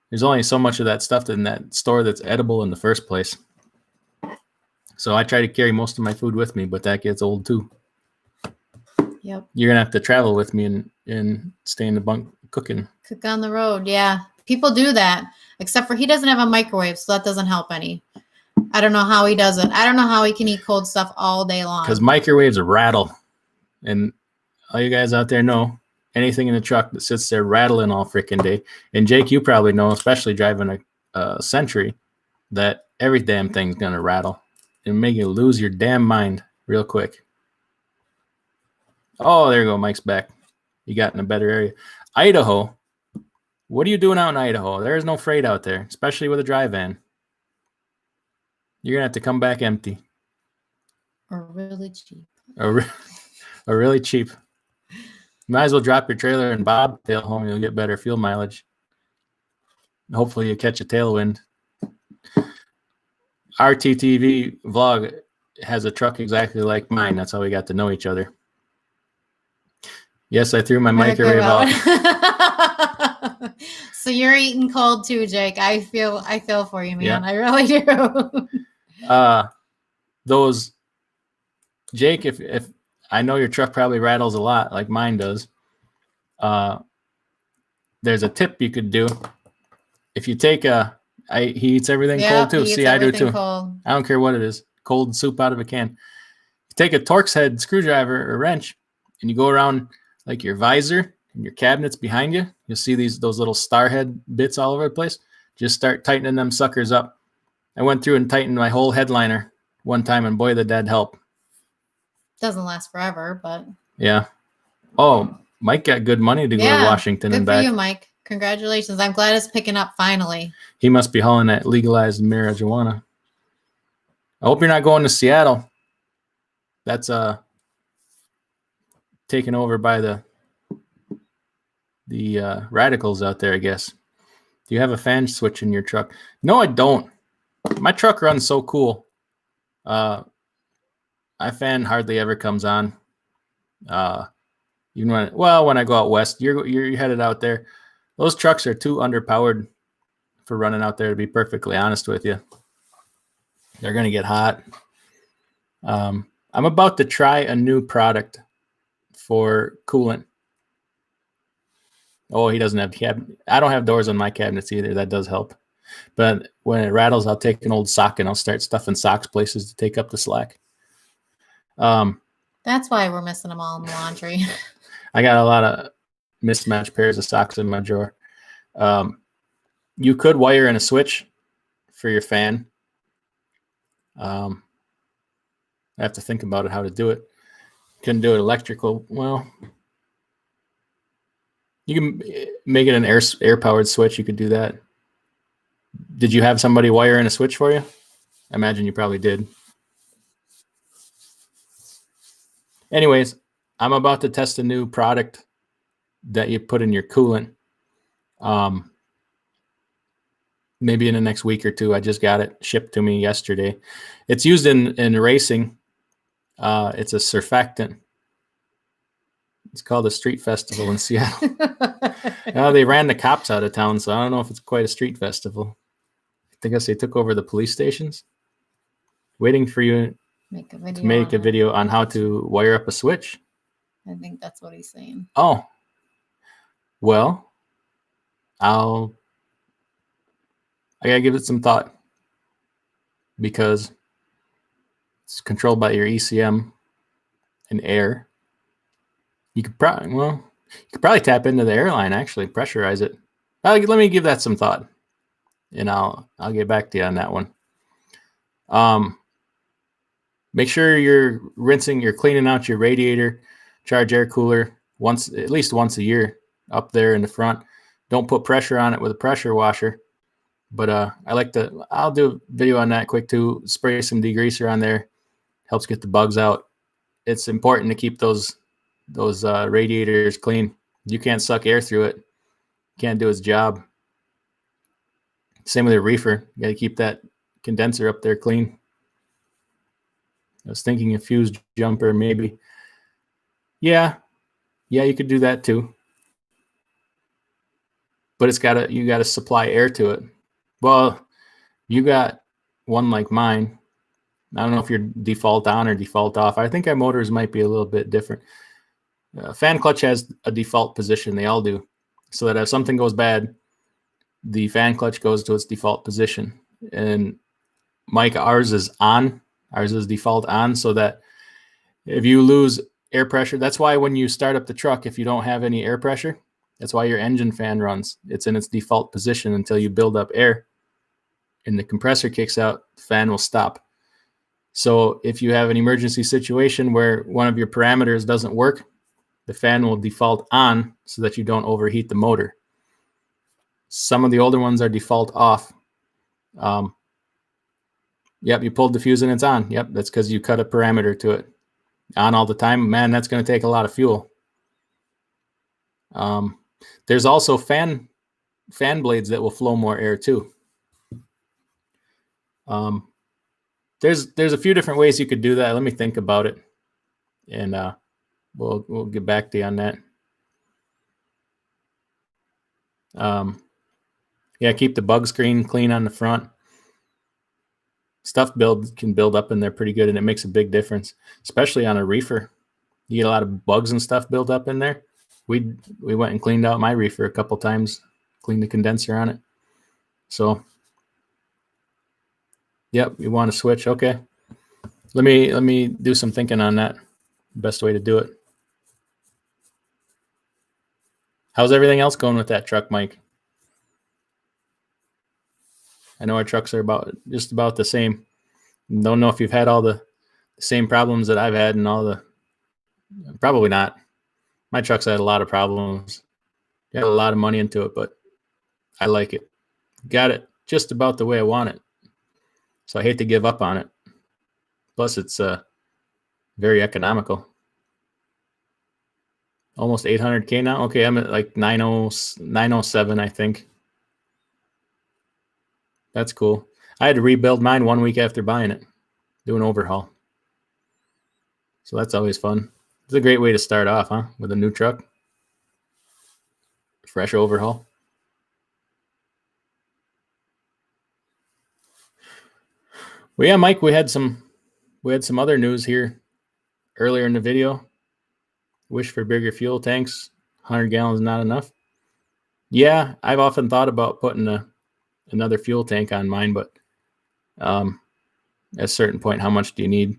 There's only so much of that stuff in that store that's edible in the first place. So I try to carry most of my food with me, but that gets old too. Yep. You're gonna have to travel with me and stay in the bunk cooking. Cook on the road, yeah. People do that, except for he doesn't have a microwave, so that doesn't help any. I don't know how he does it. I don't know how he can eat cold stuff all day long. Because microwaves rattle, and all you guys out there know, anything in the truck that sits there rattling all freaking day. And Jake, you probably know, especially driving a Century, that every damn thing's gonna rattle and make you lose your damn mind real quick. Oh, there you go. Mike's back. You got in a better area. Idaho. What are you doing out in Idaho? There is no freight out there, especially with a dry van. You're going to have to come back empty. Or really cheap. Or really cheap. Might as well drop your trailer and bobtail home. You'll get better fuel mileage. Hopefully you catch a tailwind. RTTV vlog has a truck exactly like mine. That's how we got to know each other. Yes, I threw my microwave out. So you're eating cold too, Jake. I feel for you, man. Yeah. I really do. Those, Jake, if I know your truck probably rattles a lot like mine does. There's a tip you could do. If you take he eats everything cold too. See, I do too. Cold. I don't care what it is. Cold soup out of a can. You take a Torx head screwdriver or wrench and you go around like your visor and your cabinets behind you. You'll see those little star head bits all over the place. Just start tightening them suckers up. I went through and tightened my whole headliner one time, and boy, did that help. Doesn't last forever, but yeah. Oh, Mike got good money to go to Washington and back. Good for you, Mike. Congratulations. I'm glad it's picking up finally. He must be hauling that legalized marijuana. I hope you're not going to Seattle. That's taken over by the radicals out there, I guess. Do you have a fan switch in your truck? No, I don't. My truck runs so cool. My fan hardly ever comes on. Even when I go out west, you're headed out there. Those trucks are too underpowered for running out there, to be perfectly honest with you. They're going to get hot. I'm about to try a new product for coolant. Oh, he doesn't have cabinet. I don't have doors on my cabinets either. That does help. But when it rattles, I'll take an old sock and I'll start stuffing socks places to take up the slack. That's why we're missing them all in the laundry. I got a lot of mismatched pairs of socks in my drawer. You could wire in a switch for your fan. I have to think about it, how to do it. Couldn't do it electrical. Well, you can make it an air powered switch. You could do that. Did you have somebody wire in a switch for you? I imagine you probably did. Anyways, I'm about to test a new product that you put in your coolant. Maybe in the next week or two. I just got it shipped to me yesterday. It's used in racing. It's a surfactant. It's called a street festival in Seattle. They ran the cops out of town, so I don't know if it's quite a street festival. I guess they took over the police stations. Waiting for you to make a video on how to wire up a switch. I think that's what he's saying. Oh. Well, I gotta give it some thought because it's controlled by your ECM and air. You could probably tap into the airline, actually pressurize it. Let me give that some thought, and I'll get back to you on that one. Make sure you're cleaning out your radiator, charge air cooler at least once a year up there in the front. Don't put pressure on it with a pressure washer. But I'll do a video on that quick too. Spray some degreaser on there. Helps get the bugs out. It's important to keep those radiators clean. You can't suck air through it. Can't do its job. Same with the reefer. You got to keep that condenser up there clean. I was thinking a fuse jumper maybe. Yeah, you could do that too. But you gotta supply air to it. Well, you got one like mine. I don't know if you're default on or default off. I think our motors might be a little bit different. Fan clutch has a default position. They all do. So that if something goes bad, the fan clutch goes to its default position. And Mike, ours is on. Ours is default on, so that if you lose air pressure, that's why when you start up the truck, if you don't have any air pressure, that's why your engine fan runs. It's in its default position until you build up air. And the compressor kicks out, the fan will stop. So if you have an emergency situation where one of your parameters doesn't work, the fan will default on so that you don't overheat the motor. Some of the older ones are default off. Yep, you pulled the fuse and it's on. Yep, that's because you cut a parameter to it. On all the time, man, that's going to take a lot of fuel. There's also fan blades that will flow more air too. There's a few different ways you could do that. Let me think about it, and we'll get back to you on that. Yeah, keep the bug screen clean on the front. Stuff can build up in there pretty good, and it makes a big difference, especially on a reefer. You get a lot of bugs and stuff built up in there. We went and cleaned out my reefer a couple times, cleaned the condenser on it. So, yep, you want to switch? Okay. Let me do some thinking on that. Best way to do it. How's everything else going with that truck, Mike? I know our trucks are just about the same. Don't know if you've had all the same problems that I've had and probably not. My truck's had a lot of problems. Got a lot of money into it, but I like it. Got it just about the way I want it. So I hate to give up on it. Plus, it's very economical. Almost 800K now. Okay, I'm at like 907, I think. That's cool. I had to rebuild mine 1 week after buying it, do an overhaul. So that's always fun. It's a great way to start off, huh? With a new truck. Fresh overhaul. Well, yeah, Mike, we had some other news here earlier in the video. Wish for bigger fuel tanks. 100 gallons not enough. Yeah, I've often thought about putting another fuel tank on mine, but at a certain point, how much do you need?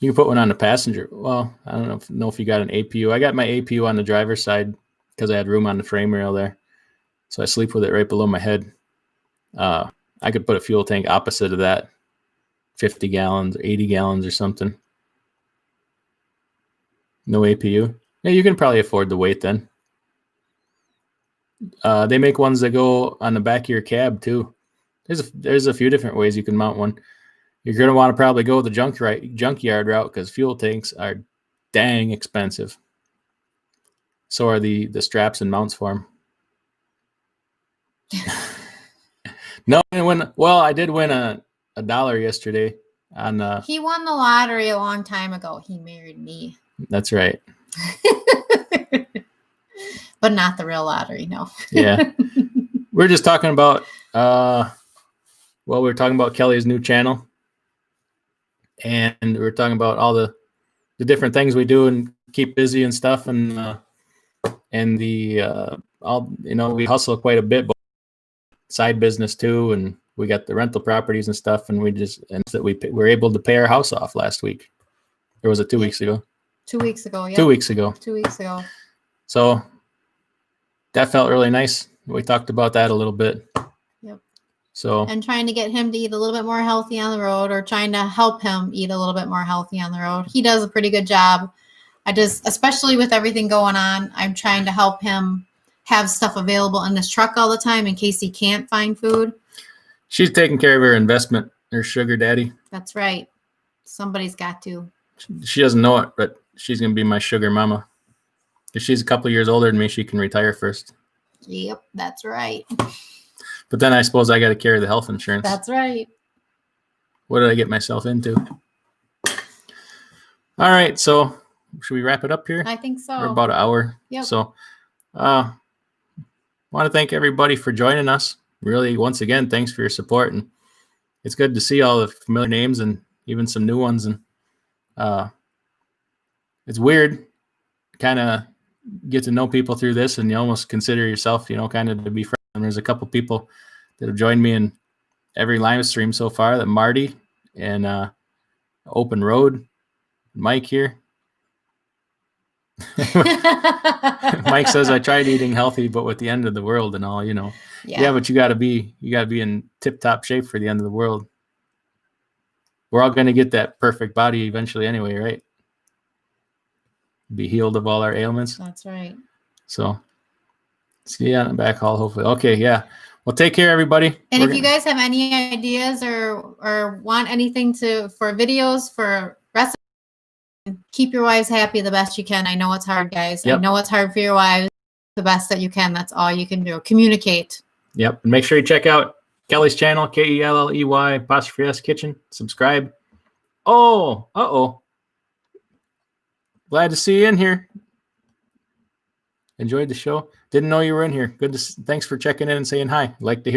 You can put one on the passenger. Well, I don't know if you got an APU. I got my APU on the driver's side because I had room on the frame rail there. So I sleep with it right below my head. I could put a fuel tank opposite of that, 50 gallons, 80 gallons or something. No APU. Yeah, you can probably afford the weight then. They make ones that go on the back of your cab too. There's a few different ways you can mount one. You're going to want to probably go the junkyard route because fuel tanks are dang expensive. So are the straps and mounts for them. No, I did win a $1 yesterday on. He won the lottery a long time ago. He married me. That's right. But not the real lottery, no. Yeah. We're just talking about we're talking about Kelly's new channel. And we're talking about all the different things we do and keep busy and stuff, and we hustle quite a bit, but side business too, and we got the rental properties and stuff, and we were able to pay our house off last week. Or was it 2 weeks ago? 2 weeks ago, yeah. 2 weeks ago. 2 weeks ago. So that felt really nice. We talked about that a little bit. Yep. So, and trying to get him to eat a little bit more healthy on the road, or trying to help him eat a little bit more healthy on the road. He does a pretty good job. Especially with everything going on, I'm trying to help him have stuff available in his truck all the time in case he can't find food. She's taking care of her investment, her sugar daddy. That's right. Somebody's got to. She doesn't know it, but she's going to be my sugar mama. If she's a couple of years older than me, she can retire first. Yep, that's right. But then I suppose I got to carry the health insurance. That's right. What did I get myself into? All right, so should we wrap it up here? I think so. We're about an hour. Yep. So want to thank everybody for joining us. Really, once again, thanks for your support. And it's good to see all the familiar names and even some new ones. And it's weird kind of get to know people through this, and you almost consider yourself, kind of to be friends. And there's a couple people that have joined me in every live stream so far, that Marty and Open Road, Mike here. Mike says, I tried eating healthy, but with the end of the world and all, Yeah, but you got to be in tip top shape for the end of the world. We're all going to get that perfect body eventually anyway, right? Be healed of all our ailments. That's right. So see you on the back hall, hopefully. Okay, yeah. Well, take care, everybody. And if you guys have any ideas or want anything for videos, for recipes, keep your wives happy the best you can. I know it's hard, guys. Yep. I know it's hard for your wives. The best that you can. That's all you can do. Communicate. Yep. And make sure you check out Kelly's channel, KELLEY_S Kitchen. Subscribe. Oh, glad to see you in here. Enjoyed the show. Didn't know you were in here. Thanks for checking in and saying hi. Like to hear.